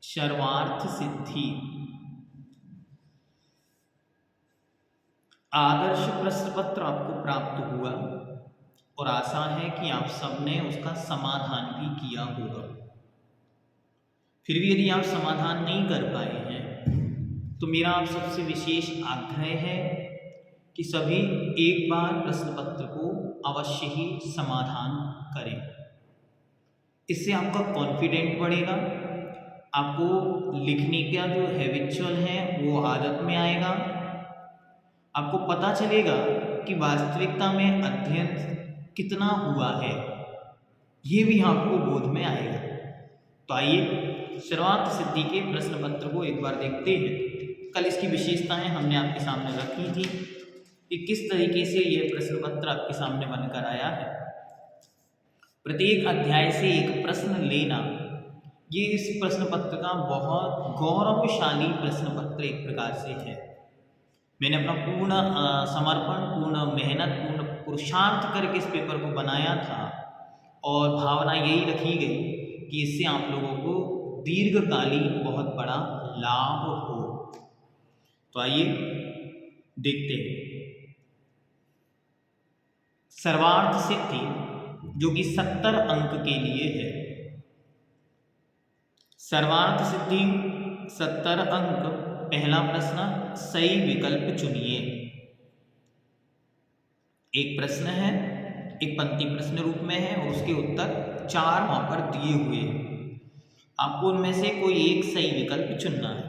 सर्वार्थ सिद्धि। आदर्श प्रश्न पत्र आपको प्राप्त हुआ और आशा है कि आप सबने उसका समाधान भी किया होगा। फिर भी यदि आप समाधान नहीं कर पाए हैं तो मेरा आप सबसे विशेष आग्रह है कि सभी एक बार प्रश्न पत्र को अवश्य ही समाधान करें। इससे आपका कॉन्फिडेंट बढ़ेगा, आपको लिखने का जो हैबिचुअल है वो आदत में आएगा, आपको पता चलेगा कि वास्तविकता में अध्ययन कितना हुआ है, ये भी आपको बोध में आएगा। तो आइए सर्वार्थ सिद्धि के प्रश्न पत्र को एक बार देखते हैं। कल इसकी विशेषताएं हमने आपके सामने रखी थी कि किस तरीके से यह प्रश्न पत्र आपके सामने बनकर आया है। प्रत्येक अध्याय से एक प्रश्न लेना, ये इस प्रश्न पत्र का बहुत गौरवशाली प्रश्न पत्र एक प्रकार से है। मैंने अपना पूर्ण समर्पण, पूर्ण मेहनत, पूर्ण पुरुषार्थ करके इस पेपर को बनाया था और भावना यही रखी गई कि इससे आप लोगों को दीर्घकालीन बहुत बड़ा लाभ हो। तो आइए देखते हैं। सर्वार्थ सिद्धि जो कि 70 अंक के लिए है। सर्वार्थ सिद्धि 70 अंक। पहला प्रश्न, सही विकल्प चुनिए। एक प्रश्न है, एक पंक्ति प्रश्न रूप में है और उसके उत्तर 4 वहां पर दिए हुए हैं। आपको उनमें से कोई एक सही विकल्प चुनना है।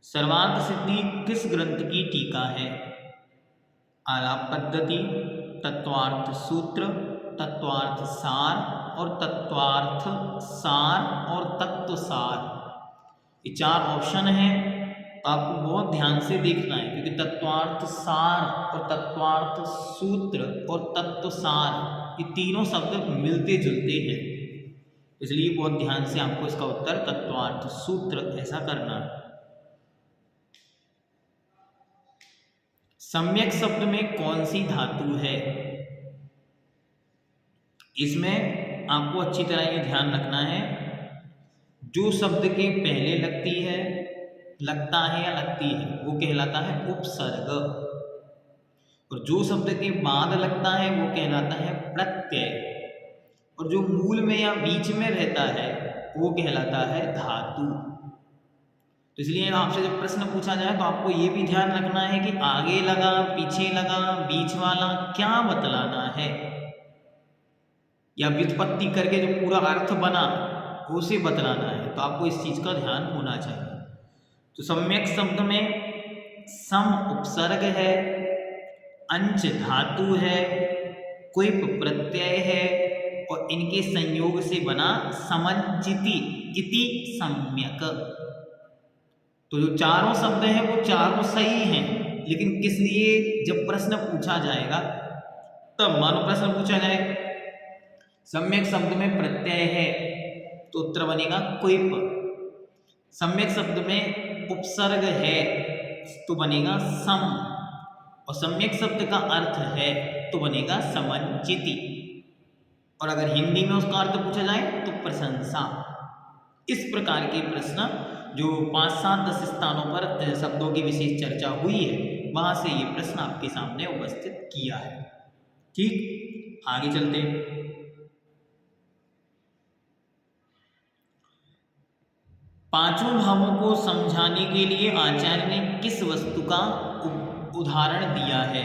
सर्वार्थ सिद्धि किस ग्रंथ की टीका है? आलाप पद्धति, तत्वार्थ सूत्र, तत्वार्थ सार और तत्वार्थ सार और तत्व सार। ये 4 ऑप्शन हैं, तो आपको बहुत ध्यान से देखना है क्योंकि तत्वार्थ सार और तत्वार्थ सूत्र और तत्व सार ये तीनों शब्द मिलते जुलते हैं, इसलिए बहुत ध्यान से आपको इसका उत्तर तत्वार्थ सूत्र ऐसा करना है। सम्यक शब्द में कौन सी धातु है? इसमें आपको अच्छी तरह ये ध्यान रखना है, जो शब्द के पहले लगती है, लगता है या लगती है वो कहलाता है उपसर्ग, और जो शब्द के बाद लगता है वो कहलाता है प्रत्यय, और जो मूल में या बीच में रहता है वो कहलाता है धातु। तो इसलिए आपसे जब प्रश्न पूछा जाए तो आपको ये भी ध्यान रखना है कि आगे लगा, पीछे लगा, बीच वाला क्या बतलाना है, या व्युत्पत्ति करके जो पूरा अर्थ बना उसे बतलाना है। तो आपको इस चीज का ध्यान होना चाहिए। तो सम्यक शब्द में सम उपसर्ग है, अंच धातु है, क्विप प्रत्यय है और इनके संयोग से बना समंचिति इति सम्यक। तो जो चारों शब्द हैं वो चारों सही हैं, लेकिन किस लिए जब प्रश्न पूछा जाएगा तब, मानो प्रश्न पूछा जाए सम्यक शब्द में प्रत्यय है तो उत्तर बनेगा क्विप, सम्यक शब्द में उपसर्ग है तो बनेगा सम, और सम्यक शब्द का अर्थ है तो बनेगा समंचिति, और अगर हिंदी में उसका अर्थ पूछा जाए तो प्रशंसा। इस प्रकार के प्रश्न जो 5, 7, 10 स्थानों पर शब्दों की विशेष चर्चा हुई है वहां से ये प्रश्न आपके सामने उपस्थित किया है। ठीक, आगे चलते हैं। पांचों भावों को समझाने के लिए आचार्य ने किस वस्तु का उदाहरण दिया है?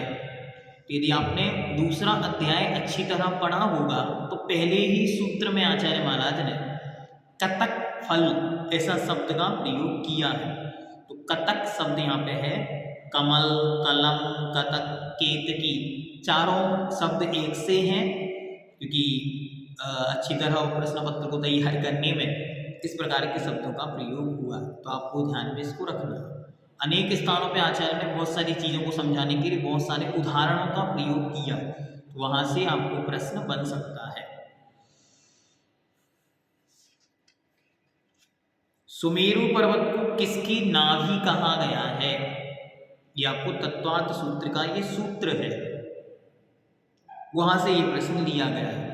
यदि आपने दूसरा अध्याय अच्छी तरह पढ़ा होगा तो पहले ही सूत्र में आचार्य महाराज ने कतक फल ऐसा शब्द का प्रयोग किया है। तो कतक शब्द यहाँ पे है, कमल, कलम, कतक, केतकी, चारों शब्द एक से हैं, क्योंकि अच्छी तरह प्रश्न पत्र को तैयार करने में इस प्रकार के शब्दों का प्रयोग हुआ। तो आपको ध्यान में इसको रखना है। अनेक स्थानों पे आचार्य ने बहुत सारी चीज़ों को समझाने के लिए बहुत सारे उदाहरणों का प्रयोग किया, तो वहां से आपको प्रश्न बन सकता है। सुमेरु पर्वत को किसकी नाभि कहा गया है? ये आपको तत्वार्थ सूत्र का ये सूत्र है, वहां से ये प्रश्न लिया गया है।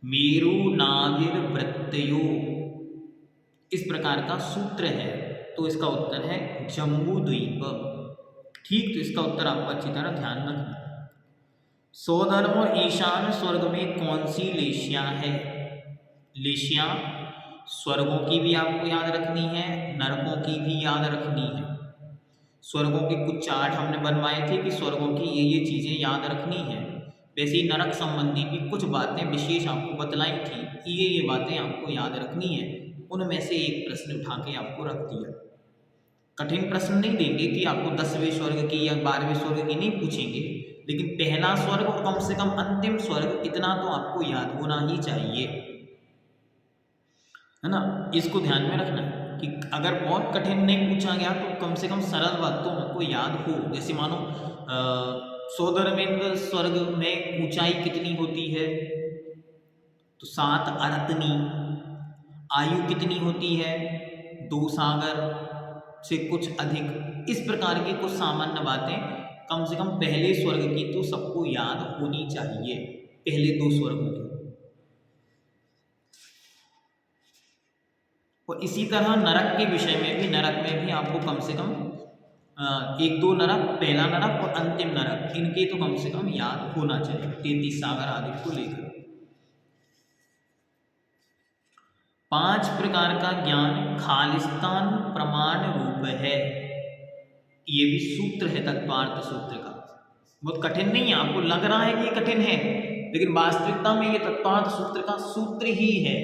मेरु नाभिर्वृत्तयो, इस प्रकार का सूत्र है। तो इसका उत्तर है जम्बू द्वीप। ठीक, तो इसका उत्तर आपको अच्छी तरह ध्यान रखना। सौधर्म और ईशान स्वर्ग में कौन सी लेशिया है? लेशिया स्वर्गों की भी आपको याद रखनी है, नरकों की भी याद रखनी है। स्वर्गों के कुछ चार्ट हमने बनवाए थे कि स्वर्गों की ये चीज़ें याद रखनी है। वैसे ही नरक संबंधी भी कुछ बातें विशेष आपको बतलाई थी, ये बातें आपको याद रखनी है। उनमें से एक प्रश्न उठा के आपको रख दिया। कठिन प्रश्न नहीं देंगे कि आपको 10वें स्वर्ग की या 12वें स्वर्ग की नहीं पूछेंगे, लेकिन पहला स्वर्ग और कम से कम अंतिम स्वर्ग इतना तो आपको याद होना ही चाहिए, है ना। इसको ध्यान में रखना है कि अगर बहुत कठिन नहीं पूछा गया तो कम से कम सरल बात तो हमको याद हो। जैसे मानो सौधर्मेंद्र स्वर्ग में ऊंचाई कितनी होती है? तो 7 अरतनी। आयु कितनी होती है? 2 सागर से कुछ अधिक। इस प्रकार की कुछ सामान्य बातें कम से कम पहले स्वर्ग की तो सबको याद होनी चाहिए, पहले 2 स्वर्गों की। और इसी तरह नरक के विषय में भी, नरक में भी आपको कम से कम 1-2 नरक, पहला नरक और अंतिम नरक, इनके तो कम से कम याद होना चाहिए 33 सागर आदि को लेकर। 5 प्रकार का ज्ञान खालिस्तान प्रमाण रूप है। ये भी सूत्र है तत्वार्थ सूत्र का। बहुत कठिन नहीं है, आपको लग रहा है कि ये कठिन है, लेकिन वास्तविकता में ये तत्वार्थ सूत्र का सूत्र ही है।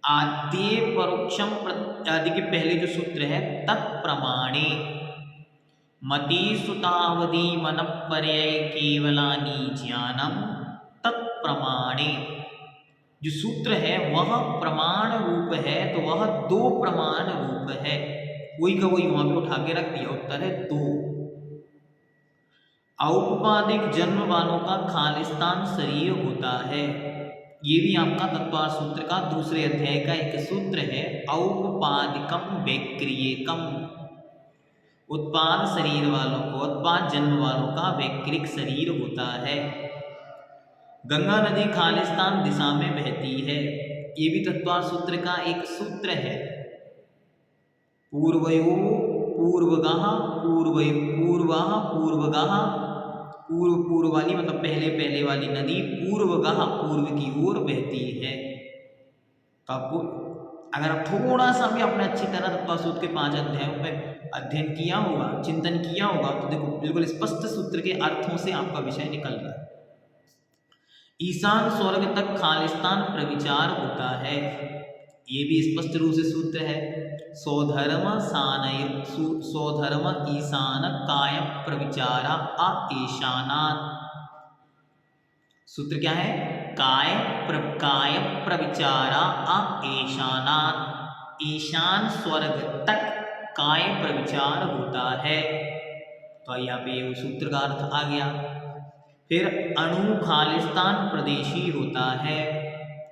आद्य परोक्षम आदि के पहले जो सूत्र है, तत्प्रमाणे मति सुतावधि मन पर्यय केवलानी ज्ञानम तत्प्रमाणे। जो सूत्र है वह प्रमाण रूप है, तो वह 2 प्रमाण रूप है। वही का वही वहां पे उठा के रख दिया, उत्तर है 2। औपपादिक जन्म वालों का खालिस्तान शरीर होता है। ये भी आपका तत्वार्थ सूत्र का दूसरे अध्याय का एक सूत्र है। औपपादिकम वैक्रियकम, उत्पाद शरीर वालों को, उत्पाद जन्म वालों का वैक्रिक शरीर होता है। गंगा नदी खालिस्तान दिशा में बहती है। ये भी तत्वार्थ सूत्र का एक सूत्र है। पूर्वयो पूर्वगः पूर्वः पूर्वगः, पूर्व वाली मतलब पहले वाली नदी पूर्वगः पूर्व की ओर बहती है। तो आपको अगर आप थोड़ा सा भी अपने अच्छी तरह तत्वार्थ सूत्र के 5 अध्यायों में अध्ययन किया होगा, चिंतन किया होगा, तो देखो बिल्कुल स्पष्ट सूत्र के अर्थों से आपका विषय निकल रहा है। ईशान स्वर्ग तक खालिस्तान प्रविचार होता है। ये भी स्पष्ट रूप से सूत्र है। स्वधर्म ईशान काय प्रविचारा ईशानात्। सूत्र क्या है? काय प्रविचारा ईशानात्। ईशान स्वर्ग तक काय प्रविचार होता है। तो यहाँ पे ये सूत्र का अर्थ आ गया। फिर अणु खालिस्तान प्रदेशी होता है।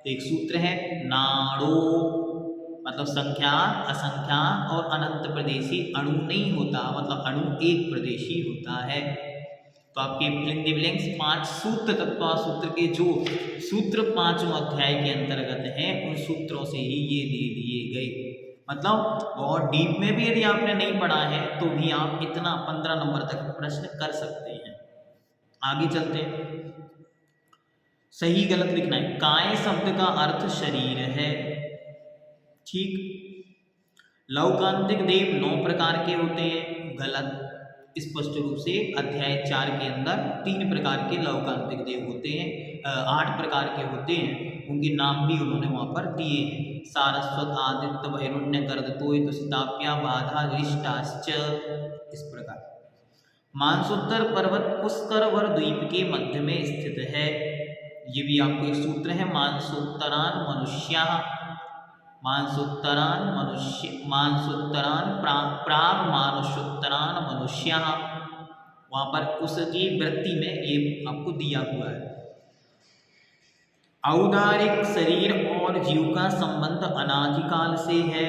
एक सूत्र है नाड़ो, मतलब संख्यात, असंख्यात और अनंत प्रदेशी। अणु नहीं होता, मतलब अणु एक प्रदेशी होता है। तो आपके फिलिंग द ब्लैंक्स 5 सूत्र तत्वार्थ सूत्र के जो सूत्र 5वें अध्याय के अंतर्गत हैं, उन सूत्रों से ही ये दे दिए गए। मतलब और डीप में भी यदि आपने नहीं पढ़ा है तो भी आप इतना 15 नंबर तक प्रश्न कर सकते हैं। आगे चलते हैं। सही गलत लिखना है। काय शब्द का अर्थ शरीर है। ठीक। लौकांतिक देव 9 प्रकार के होते हैं। गलत। स्पष्ट रूप से अध्याय 4 के अंदर 3 प्रकार के लौकांतिक देव होते हैं, 8 प्रकार के होते हैं। उनके नाम भी उन्होंने वहां पर दिए हैं। सारस्वत, आदित्य, वैरुण्य, गर्दतोय, तुषिताप्या, बाधा, रिष्टाश्च। इस प्रकार मानसोत्तर पर्वत पुष्करवर द्वीप के मध्य में स्थित है। ये भी आपको एक सूत्र है। मानसोत्तरान मनुष्या, मानसोत्तरान मनुष्य, मानसोत्तरान प्राग मानसोत्तरान मनुष्या। वहां पर उसकी वृत्ति में ये आपको दिया हुआ है। औदारिक शरीर और जीव का संबंध अनादिकाल से है।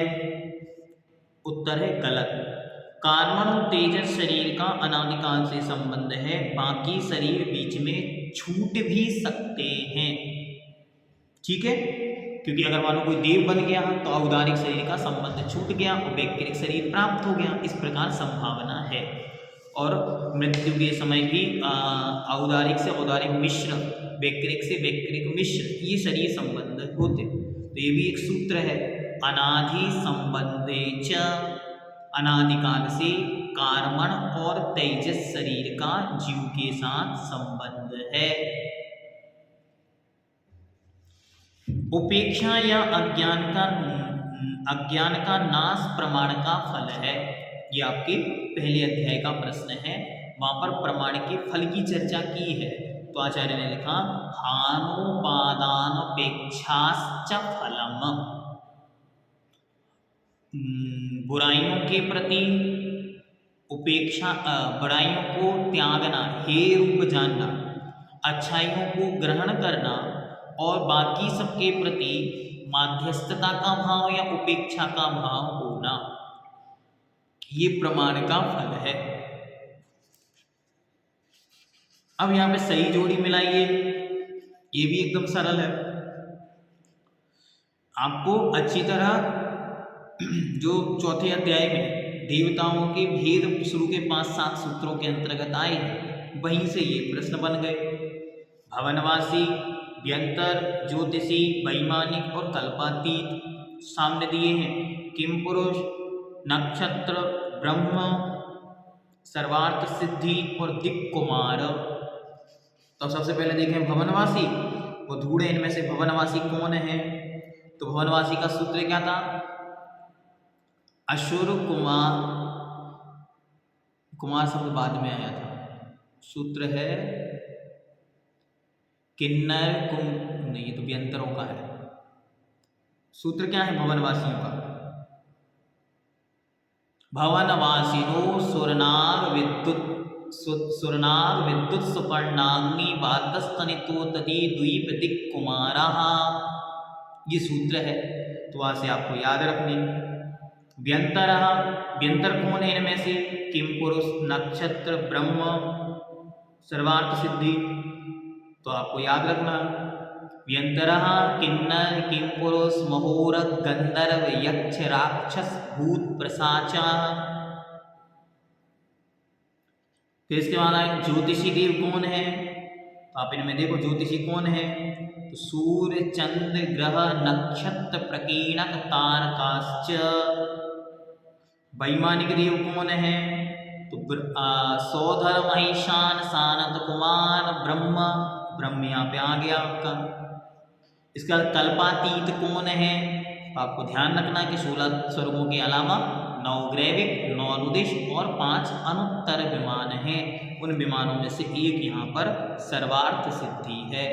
उत्तर है गलत। कार्बन और तेजस शरीर का अनादिकाल से संबंध है। बाकी शरीर बीच में छूट भी सकते हैं। ठीक है, क्योंकि अगर मानो कोई देव बन गया तो औदारिक शरीर का संबंध छूट गया और वैक्रिक शरीर प्राप्त हो गया, इस प्रकार संभावना है। और मृत्यु के समय भी औदारिक से औदारिक मिश्र, वैक्रिक से वैक्रिक मिश्र, ये शरीर संबंध होते। तो ये भी एक सूत्र है, अनादि संबंधे च, अनादिकाल से कार्बन और तेजस शरीर का जीव के साथ संबंध है। उपेक्षा या अज्ञान का नाश प्रमाण का फल है। ये आपके पहले अध्याय का प्रश्न है, वहां पर प्रमाण के फल की चर्चा की है। तो आचार्य ने लिखा हानोपादानपेक्षाश्च फलम, बुराइयों के प्रति उपेक्षा, बुराइयों को त्यागना, हे रूप जानना, अच्छाइयों को ग्रहण करना और बाकी सबके प्रति माध्यस्थता का भाव या उपेक्षा का भाव होना, ये प्रमाण का फल है। अब यहां पे सही जोड़ी मिलाइए, ये भी एकदम सरल है। आपको अच्छी तरह जो चौथे अध्याय में देवताओं के भेद शुरू के 5-7 सूत्रों के अंतर्गत आए हैं, वहीं से ये प्रश्न बन गए। भवनवासी, व्यंतर, ज्योतिषी, वैमानिक और कल्पातीत सामने दिए हैं। किम पुरुष, नक्षत्र, ब्रह्म, सर्वार्थ सिद्धि और दिक् कुमार। तो सबसे पहले देखें भवनवासी, वो ढूंढे इनमें से भवनवासी कौन है। तो भवनवासी का सूत्र क्या था, अशुर कुमार, कुमार शब्द बाद में आया था, सूत्र है किन्नर कुम, नहीं ये तो व्यंतरों का है। सूत्र क्या है भवनवासियों का, भवनवासिनो सुरनाग विद्युत सुपर्णाग्नि वातस्तनितो तदी द्वीप दिक् कुमारः, ये सूत्र है। तो वहां से आपको याद रखने। व्यंतर, व्यंतर कौन है इनमें से, किम पुरुष, नक्षत्र, ब्रह्म, सर्वार्थ सिद्धि। तो आपको याद रखना, व्यंतर किन्नर, किम पुरुष, महोर, गंधर्व, यक्ष, राक्षस, भूत, प्रसाचा। फिर इसके बाद आए ज्योतिषी देव कौन है। तो आप इनमें देखो ज्योतिषी कौन है, तो सूर्य, चंद्र, ग्रह, नक्षत्र, प्रकीर्णक, तारकाश्च। वैमानिक देव कौन है, तो सौधर, महिषान, सानत कुमार, ब्रह्म, ब्रह्म यहाँ पे आ गया आपका। इसका कल्पातीत कौन है, तो आपको ध्यान रखना कि 16 स्वर्गों के अलावा 9 ग्रैविक, 9 अनुदिश और 5 अनुत्तर विमान हैं। उन विमानों में से एक यहाँ पर सर्वार्थ सिद्धि है।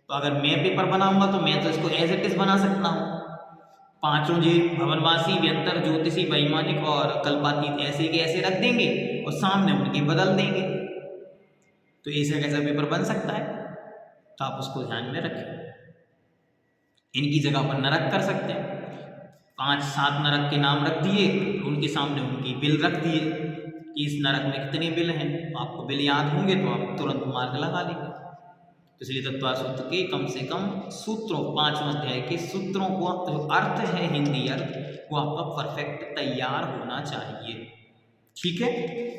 तो अगर मैं पेपर बनाऊंगा तो मैं तो इसको एज इट इज बना सकता हूँ, पांचों जी भवनवासी, व्यंतर, ज्योतिषी, वैमानिक और कल्पातीत ऐसे के ऐसे रख देंगे और सामने उनके बदल देंगे, तो ऐसा कैसा पेपर बन सकता है। तो आप उसको ध्यान में रखें। इनकी जगह पर नरक कर सकते हैं, 5-7 नरक के नाम रख दिए, उनके सामने उनकी बिल रख दिए कि इस नरक में कितने बिल हैं। तो आपको बिल याद होंगे तो आप तुरंत मार्क लगा लेंगे। तो इसलिए तत्व सूत्र के कम से कम सूत्रों, 5वें अध्याय के सूत्रों को जो अर्थ है, हिंदी अर्थ, वो आपका परफेक्ट तैयार होना चाहिए। ठीक है,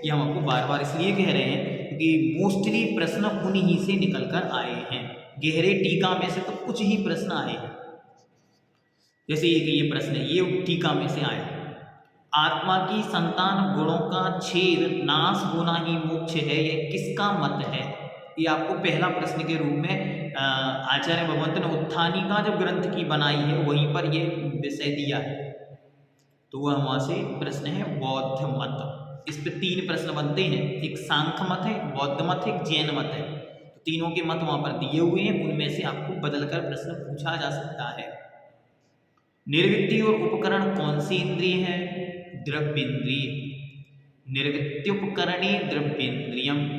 ये हम आपको बार बार इसलिए कह रहे हैं क्योंकि मोस्टली प्रश्न उन्हीं से निकल कर आए हैं। गहरे टीका में से तो कुछ ही प्रश्न आए हैं। जैसे ये प्रश्न है, ये टीका में से आया, आत्मा की संतान गुणों का छेद नाश होना ही मोक्ष है, यह किसका मत है। ये आपको पहला प्रश्न के रूप में आचार्य भगवंत ने उत्थानी का जब ग्रंथ की बनाई है वहीं पर ये विषय दिया है। तो वह वहाँ से प्रश्न है बौद्ध मत। इस पे 3 प्रश्न बनते हैं, एक सांख्य मत है, बौद्ध मत है, एक जैन मत है। तो तीनों के मत वहाँ पर दिए हुए हैं, उनमें से आपको बदलकर प्रश्न पूछा जा सकता है। निर्वृत्ति और उपकरण कौन सी इंद्रिय है, द्रव्येंद्रिय। निर्वृत्त्युपकरणे द्रव्येंद्रियम।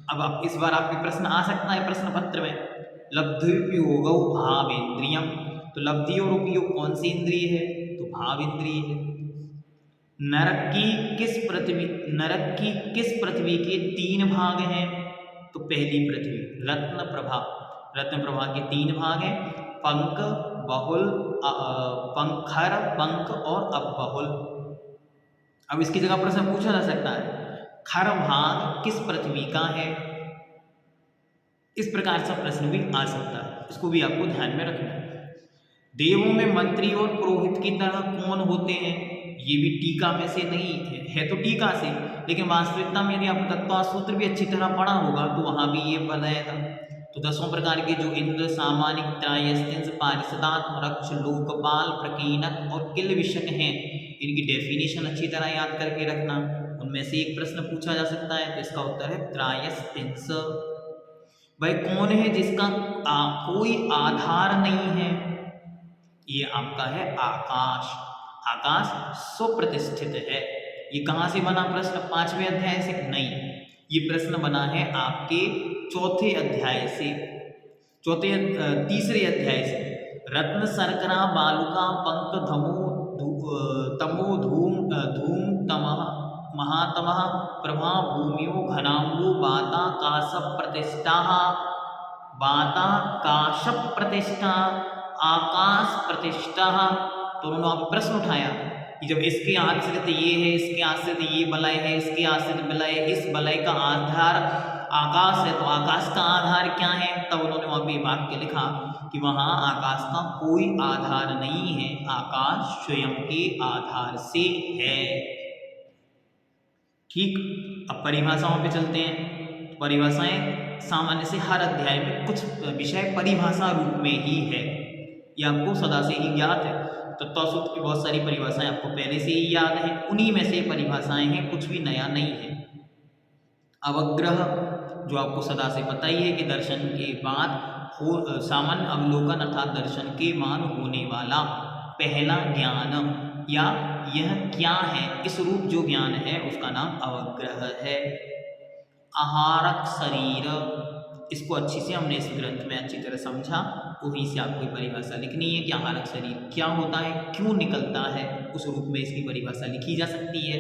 अब आप इस बार आपके प्रश्न आ सकता है प्रश्न पत्र में, लब्ध्युपयोगौ भावेंद्रियम। तो लब्धि और उपयोग कौन सी इंद्रिय है, तो भाव इंद्रिय है। नरक की किस पृथ्वी के 3 भाग हैं, तो पहली पृथ्वी रत्न प्रभा, रत्न प्रभा के 3 भाग हैं, पंक, बहुल, पंखर, पंख और अबहुल। अब इसकी जगह प्रश्न पूछा जा सकता है खर भाग किस पृथ्वी का है, इस प्रकार से प्रश्न भी आ सकता है, इसको भी आपको ध्यान में रखना है। देवों में मंत्री और पुरोहित की तरह कौन होते हैं, ये भी टीका में से नहीं है तो टीका से, लेकिन वास्तविकता में यदि आप तत्व सूत्र भी अच्छी तरह पढ़ा होगा तो वहां भी ये बताया था। तो 10 प्रकार के जो इंद्र, सामानिक, त्रायस्तिंस, पारिषदात्म, रक्ष, लोकपाल, प्रकीनक और किल विषक हैं, इनकी डेफिनेशन अच्छी तरह याद करके रखना। उनमें से एक प्रश्न पूछा जा सकता है तो इसका उत्तर है त्रायस्तिंस। भाई कौन है जिसका कोई आधार नहीं है, ये आपका है आकाश। आकाश सुप्रतिष्ठित है। ये कहाँ से बना प्रश्न, 5वें अध्याय से नहीं, ये प्रश्न बना है आपके चौथे अध्याय से, तीसरे अध्याय से। रत्न शर्करा बालुका पंक तमो धूम तमः महातमः प्रभा भूमियो घनांगो बाता काश प्रतिष्ठा आकाश प्रतिष्ठा। तो उन्होंने आप प्रश्न उठाया कि जब इसके आश्रित ये है, इसके आश्रित ये बलय है, इसके आश्रित बलय, इस बलय का आधार आकाश है, तो आकाश का आधार क्या है। तब उन्होंने वहां पे वाक्य लिखा कि वहां आकाश का कोई आधार नहीं है, आकाश स्वयं के आधार से है। ठीक, अब परिभाषाओं पे चलते हैं। परिभाषाएं सामान्य से हर अध्याय में कुछ विषय परिभाषा रूप में ही है, ये आपको सदा से ही ज्ञात है। तत्वसूत्र की बहुत सारी परिभाषाएं आपको पहले से ही याद है, उन्हीं में से परिभाषाएं हैं, कुछ भी नया नहीं है। अवग्रह जो आपको सदा से पता ही है कि दर्शन के बाद सामान्य अवलोकन अर्थात दर्शन के मान होने वाला पहला ज्ञान या यह क्या है, इस रूप जो ज्ञान है उसका नाम अवग्रह है। आहारक शरीर, इसको अच्छी से हमने इस ग्रंथ में अच्छी तरह समझा, वहीं से आपको परिभाषा लिखनी है कि आहारक शरीर क्या होता है, क्यों निकलता है, उस रूप में इसकी परिभाषा लिखी जा सकती है।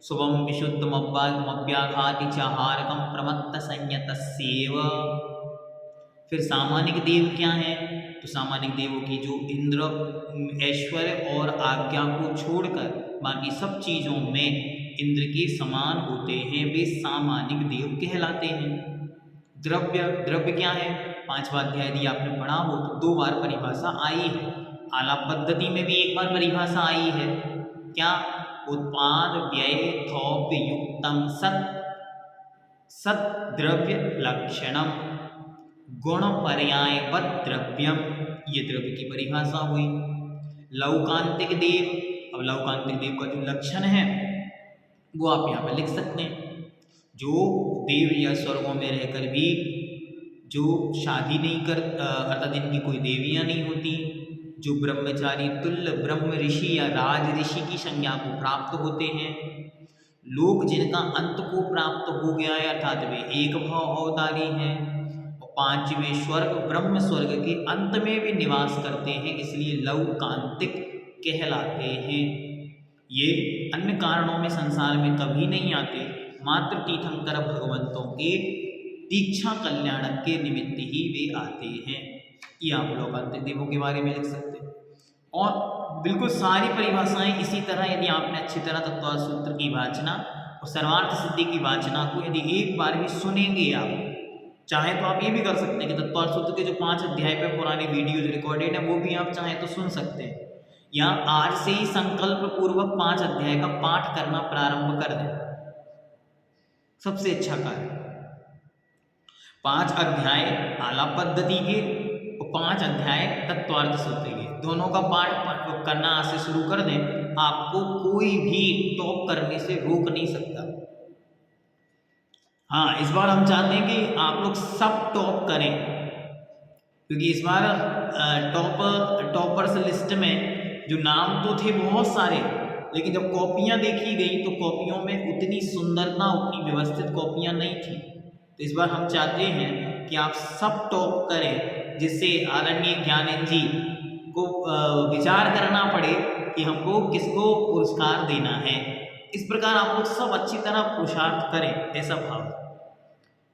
शुभम विशुद्धमव्याघाति चाहारकम प्रमत्त संयतस्येव। फिर सामानिक देव क्या है, तो सामानिक देवों की जो इंद्र, ऐश्वर्य और आज्ञा को छोड़कर बाकी सब चीजों में इंद्र के समान होते हैं, वे सामानिक देव कहलाते हैं। द्रव्य क्या है, 5वां अध्याय यदि आपने पढ़ा हो तो 2 बार परिभाषा आई है। आलाप पद्धति में भी 1 बार परिभाषा आई है, क्या, उत्पाद व्यय थोप युक्तम सत द्रव्य लक्षणम गुण पर्यायवत द्रव्यम, ये द्रव्य की परिभाषा हुई। लौकांतिक देव, अब लौकांतिक देव का जो लक्षण है वो आप यहाँ पर लिख सकते हैं। जो देव या स्वर्गों में रहकर भी जो शादी नहीं कर, अर्थात जिनकी कोई देवियाँ नहीं होती, जो ब्रह्मचारी तुल्य ब्रह्म ऋषि या राज ऋषि की संज्ञा को प्राप्त होते हैं, लोग जिनका अंत को प्राप्त हो गया है अर्थात वे एक भाव अवतारी हैं, और 5वें स्वर्ग ब्रह्म स्वर्ग के अंत में भी निवास करते हैं, इसलिए लौकांतिक कहलाते हैं। ये अन्य कारणों में संसार में कभी नहीं आते, मात्र तीर्थंकर भगवंतों के दीक्षा कल्याण के निमित्त ही वे आते हैं। ये आप लौकांतिक देवों के बारे में लिख सकते हैं। और बिल्कुल सारी परिभाषाएं इसी तरह यदि आपने अच्छी तरह तत्व सूत्र की वाचना और सर्वार्थ सिद्धि की वाचना को यदि एक बार भी सुनेंगे, आप चाहे तो आप ये भी कर सकते हैं कि तत्व सूत्र के जो 5 अध्याय पे पुराने वीडियोज रिकॉर्डेड है वो भी आप चाहें तो सुन सकते हैं, या आज से ही संकल्प पूर्वक 5 अध्याय का पाठ करना प्रारंभ कर दें, सबसे अच्छा कार्य। 5 अध्याय आलाप पद्धति के और 5 अध्याय तत्वार्थ सूत्र के, दोनों का पाठ करना आज से शुरू कर दें, आपको कोई भी टॉप करने से रोक नहीं सकता। हाँ, इस बार हम चाहते हैं कि आप लोग सब टॉप करें, क्योंकि इस बार टॉपर्स लिस्ट में जो नाम तो थे बहुत सारे, लेकिन जब कॉपियां देखी गई तो कॉपियों में उतनी सुंदरता, उतनी व्यवस्थित कॉपियां नहीं थी। तो इस बार हम चाहते हैं कि आप सब टॉप करें, जिससे आदरणीय ज्ञानेंद्र जी को विचार करना पड़े कि हमको किसको पुरस्कार देना है। इस प्रकार आप लोग सब अच्छी तरह पुरुषार्थ करें, ऐसा भाव।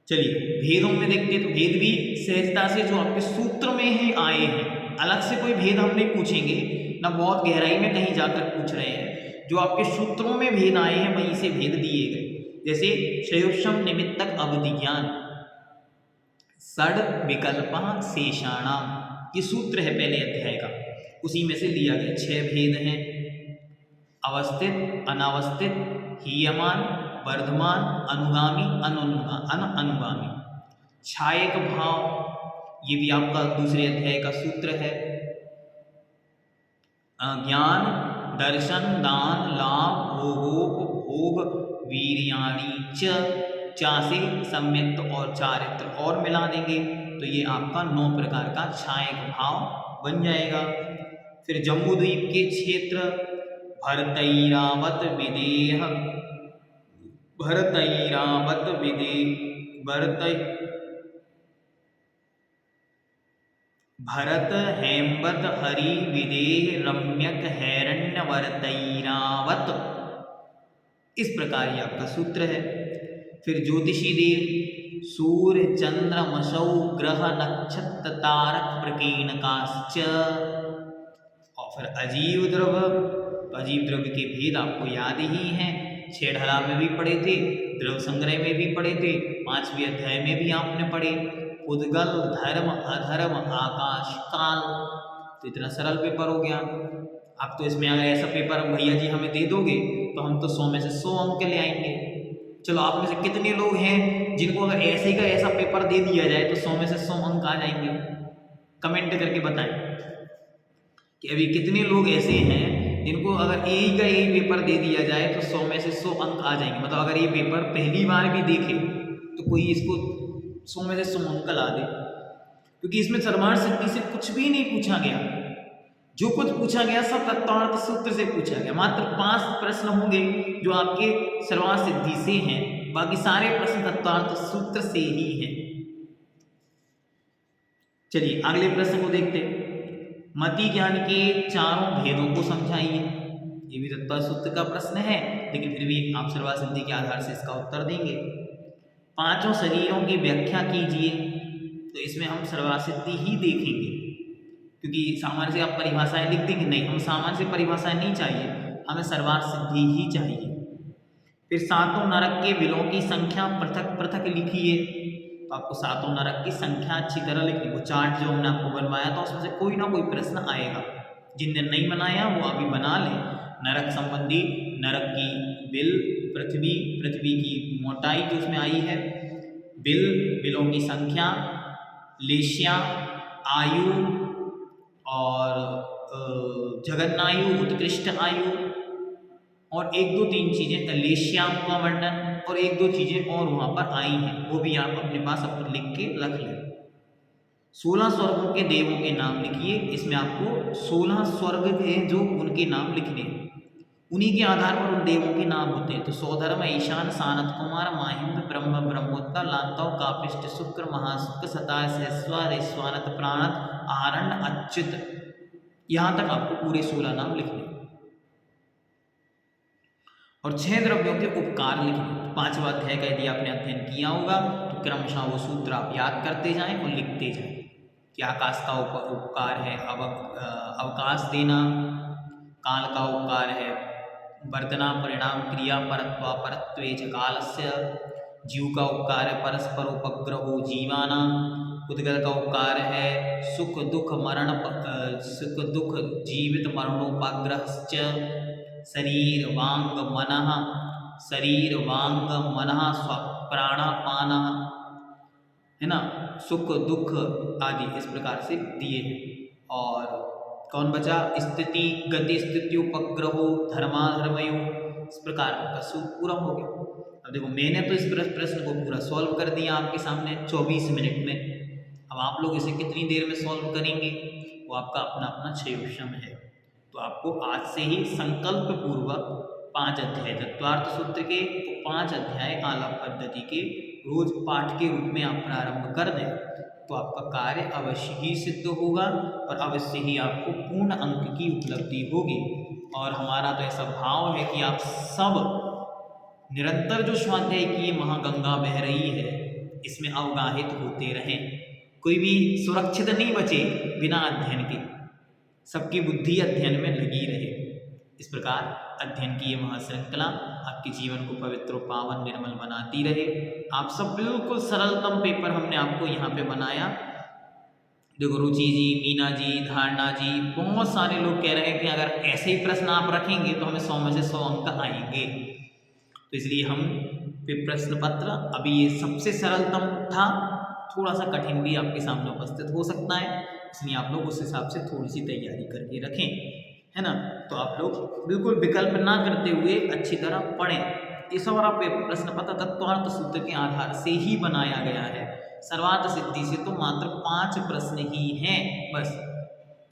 चलिए भेदों में देखते हैं, तो भेद भी सहजता से जो आपके सूत्र में ही आए हैं अलग से कोई भेद हम नहीं पूछेंगे, ना बहुत गहराई में कहीं जाकर पूछ रहे हैं। जो आपके सूत्रों में भेद आए हैं वहीं से भेद दिए गए। जैसे क्षयोक्षम निमित्तक अवधि ज्ञान, षड विकल्प शेषाणाम, ये सूत्र है पहले अध्याय का, उसी में से लिया गया। 6 भेद हैं, अवस्थित, अनावस्थित, हीयमान, वर्धमान, अनुगामी, अनुगामी। छायक भाव, ये भी आपका दूसरे अध्याय का सूत्र है। ज्ञान, दर्शन, दान, लाभ, भोग, वीर्याणि चा से सम्यक्त और चारित्र और मिला देंगे तो ये आपका 9 प्रकार का छायक भाव बन जाएगा। फिर जम्बूद्वीप के क्षेत्र, भरतैरावत विदेह, भरत हेमवत हरि विदेह रम्यक हैरण्यवर्तैरावत, इस प्रकार ये आपका सूत्र है। फिर ज्योतिषी देव, सूर्य चंद्र मसौ ग्रह नक्षत्र तारक प्रकीर्णकाश्च। और फिर अजीव द्रव्य, तो अजीव द्रव्य के भेद आपको याद ही हैं, 6 ढला में भी पढ़े थे, द्रव्य संग्रह में भी पढ़े थे, 5वें अध्याय में भी आपने पढ़े। उद्गल, धर्म, अधर्म, आकाश, काल। तो इतना सरल पेपर हो गया। अब तो इसमें अगर ऐसा पेपर भैया जी हमें दे दोगे तो हम तो 100 में से 100 अंक ले आएंगे। चलो आप में से कितने लोग हैं जिनको अगर ऐसे का ऐसा पेपर दे दिया जाए तो 100 में से 100 अंक आ जाएंगे? कमेंट करके बताएं कि अभी कितने लोग ऐसे हैं जिनको अगर यही का यही पेपर दे दिया जाए तो 100 में से 100 अंक आ जाएंगे। मतलब अगर ये पेपर पहली बार भी देखे तो कोई इसको 100 में से 100 अंक ला दे, क्योंकि इसमें सर्वार्थ सिद्धि से कुछ भी नहीं पूछा गया। जो कुछ पूछा गया सब तत्वार्थ सूत्र से पूछा गया। मात्र 5 प्रश्न होंगे जो आपके सर्वार्थ सिद्धि से हैं, बाकी सारे प्रश्न तत्वार्थ सूत्र से ही हैं। चलिए अगले प्रश्न को देखते हैं। मति ज्ञान के चारों भेदों को समझाइए। ये भी तत्वार्थ सूत्र का प्रश्न है, लेकिन फिर भी आप सर्वार्थ सिद्धि के आधार से इसका उत्तर देंगे। 5 शरीरों की व्याख्या कीजिए। तो इसमें हम सर्वार्थ सिद्धि ही देखेंगे, क्योंकि सामान्य से आप परिभाषाएं लिख देंगे, नहीं, हम सामान्य से परिभाषाएं नहीं चाहिए, हमें सर्वार्थ सिद्धि ही चाहिए। फिर 7 नरक के बिलों की संख्या पृथक पृथक लिखिए। तो आपको 7 नरक की संख्या अच्छी तरह लिखनी। वो चार्ट जो हमने आपको बनवाया था उसमें से कोई ना कोई प्रश्न आएगा। जिनने नहीं बनाया वो अभी बना लें। नरक संबंधी, नरक की बिल, पृथ्वी की मोटाई जो उसमें आई है, बिलों की संख्या, लेश्या, आयु और जगन्नायु, उत्कृष्ट आयु, और 1, 2, 3 चीज़ें, लेश्याओं का वर्णन और 1, 2 चीज़ें और वहाँ पर आई हैं, वो भी आप अपने पास अपन लिख के रख लें। 16 स्वर्गों के देवों के नाम लिखिए। इसमें आपको 16 स्वर्ग हैं जो उनके नाम लिखने हैं, उन्हीं के आधार पर उन देवों के नाम होते हैं। तो सौधर्म, ईशान, सानत कुमार, माहिंद, ब्रह्म, ब्रह्मोत्तर, लांतव, कापिष्ट, शुक्र, महाशुक्र, सताय, सहस्वा, रेश्वानत, प्राणत, आरण्य, अच्युत, यहाँ तक आपको पूरे 16 नाम लिखने। और 6 द्रव्यों के उपकार लिखने। 5वां अध्याय का यदि आपने अध्ययन किया होगा तो क्रमशः वो सूत्र आप याद करते जाएं और लिखते जाएं कि आकाश का उपकार है अवकाश देना, काल का उपकार है वर्तना, परिणाम, क्रिया, परत्वा, परत्वे च कालस्य, जीव का उपकार है परस्पर उपग्रहो जीवाना, उद्गल का उपकार है सुख दुख जीवित मरणोपाग्रहश्च, शरीर वांग मनः प्राणापानः, है ना, सुख दुख आदि इस प्रकार से दिए हैं। और कौन बचा? स्थिति, गति, स्थिति, उपग्रहो, धर्माधर्मयो, इस प्रकार का सूत्र पूरा हो गया। अब देखो मैंने तो इस प्रश्न को पूरा सॉल्व कर दिया आपके सामने 24 मिनट में। अब आप लोग इसे कितनी देर में सॉल्व करेंगे वो आपका अपना अपना क्षयोक्षम है। तो आपको आज से ही संकल्प पूर्वक 5 अध्याय तत्वार्थ सूत्र के, 5 अध्याय आलाप पद्धति के रोज पाठ के रूप में आप प्रारंभ कर दें तो आपका कार्य अवश्य ही सिद्ध होगा और अवश्य ही आपको पूर्ण अंक की उपलब्धि होगी। और हमारा तो ऐसा भाव है कि आप सब निरंतर जो स्वाध्याय की महागंगा बह रही है इसमें अवगाहित होते रहें, कोई भी सुरक्षित नहीं बचे बिना अध्ययन के। सबकी बुद्धि अध्ययन में लगी रहे। इस प्रकार अध्ययन की ये महाश्रृंखला आपके जीवन को पवित्र, पावन, निर्मल बनाती रहे। आप सब बिल्कुल सरलतम पेपर हमने आपको यहाँ पे बनाया। देखो रुचि जी, मीना जी, धारणा जी, बहुत सारे लोग कह रहे हैं कि अगर ऐसे ही प्रश्न आप रखेंगे तो हमें 100 में से 100 अंक आएंगे। तो इसलिए हम प्रश्न पत्र अभी ये सबसे सरलतम था, थोड़ा सा कठिन भी आपके सामने उपस्थित हो सकता है, इसलिए आप लोग उस हिसाब से थोड़ी सी तैयारी करके रखें, है ना। तो आप लोग बिल्कुल विकल्प ना करते हुए अच्छी तरह पढ़ें। ये सारा प्रश्न पत्र तत्वार्थ सूत्र के आधार से ही बनाया गया है। सर्वार्थ सिद्धि से तो मात्र 5 प्रश्न ही हैं बस।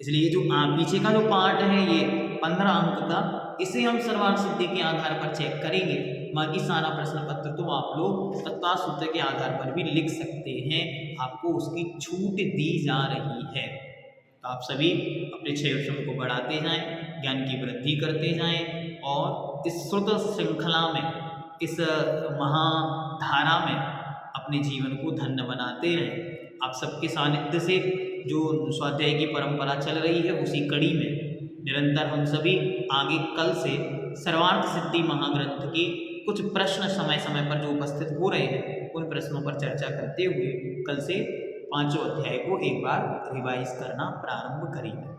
इसलिए जो पीछे का जो पार्ट है ये 15 अंक का, इसे हम सर्वार्थ सिद्धि के आधार पर चेक करेंगे। बाकी सारा प्रश्न पत्र तो आप लोग तत्वार्थ सूत्र के आधार पर भी लिख सकते हैं, आपको उसकी छूट दी जा रही है। तो आप सभी अपने क्षेत्र को बढ़ाते जाएं, ज्ञान की वृद्धि करते जाएं और इस श्रुत श्रृंखला में, इस महाधारा में अपने जीवन को धन्य बनाते रहें। आप सबके सानिध्य से जो स्वाध्याय की परंपरा चल रही है उसी कड़ी में निरंतर हम सभी आगे कल से सर्वार्थ सिद्धि महाग्रंथ के कुछ प्रश्न समय समय पर जो उपस्थित हो रहे हैं उन प्रश्नों पर चर्चा करते हुए कल से 5वें अध्याय को एक बार रिवाइज करना प्रारंभ करेंगे।